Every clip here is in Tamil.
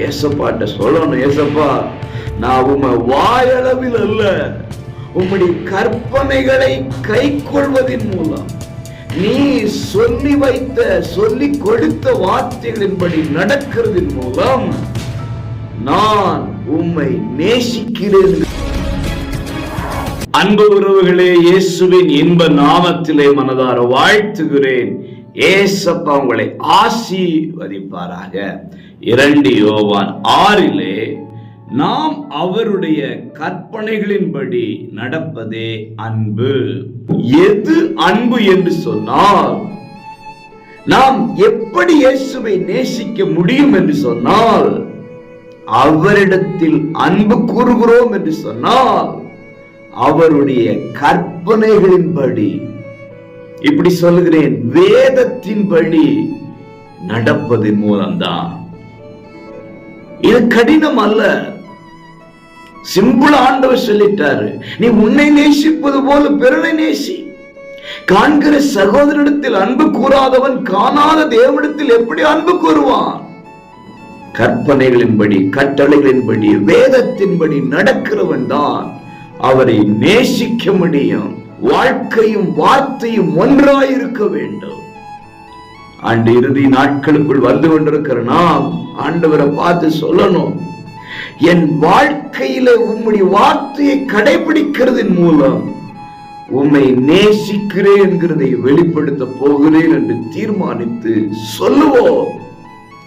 ஏசப்பாட்ட சொல்லணும், ஏசப்பா நான் உம்மை வாயளவில் அல்ல, உம்முடைய கற்பனைகளை கை கொள்வதன் மூலம், நீ சொல்லி கொடுத்த வார்த்தைகளின்படி நடக்கிறதின் மூலம் நான் உம்மை நேசிக்கிறேன். அன்பு உறவுகளே, இயேசுவின் இன்ப நாமத்திலே மனதார வாழ்த்துகிறேன். ஏசப்பா உங்களை ஆசீர்வதிப்பாராக. 2 யோவான் 6 நாம் அவருடைய கற்பனைகளின்படி நடப்பதே அன்பு. எது அன்பு என்று சொன்னால், நாம் எப்படி இயேசுவை நேசிக்க முடியும் என்று சொன்னால், அவரிடத்தில் அன்பு கூறுகிறோம் என்று சொன்னால், அவருடைய கற்பனைகளின்படி, இப்படி சொல்லுகிறேன், வேதத்தின்படி நடப்பதன் மூலம்தான். இது கடினம் அல்ல, சிம்பிள். ஆண்டவர் சொல்லிட்டாரு, நீ உன்னை நேசிப்பது போல பிறனை நேசி. காண்கிற சகோதரனிடத்தில் அன்பு கூறாதவன் காணாத தேவனிடத்தில் எப்படி அன்பு கூறுவான்? கற்பனைகளின்படி, கட்டளைகளின்படி, வேதத்தின்படி நடக்கிறவன் தான் அவரை நேசிக்க முடியும். வாழ்க்கையும் வார்த்தையும் ஒன்றாயிருக்க வேண்டும். ஆண்டு இறுதி நாட்களுக்குள் வந்து கொண்டிருக்கிற நாம் ஆண்டவரை பார்த்து சொல்லணும், என் வாழ்க்கையில உம்முடைய வார்த்தையை கடைபிடிக்கிறதின் மூலம் உம்மை நேசிக்கிறேன் என்கிறதை வெளிப்படுத்த போகிறேன் என்று தீர்மானித்து சொல்லுவோம்.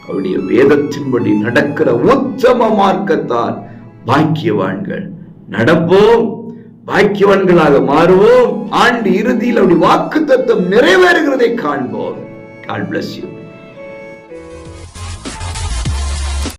அவருடைய வேதத்தின்படி நடக்கிற உத்தம மார்க்கத்தால் பாக்கியவான்கள் நடப்போம், பாக்கியவான்களாக மாறுவோம். ஆண்டு இறுதியில் அவருடைய வாக்குத்தத்தம் நிறைவேறுகிறதை காண்போம். God bless you.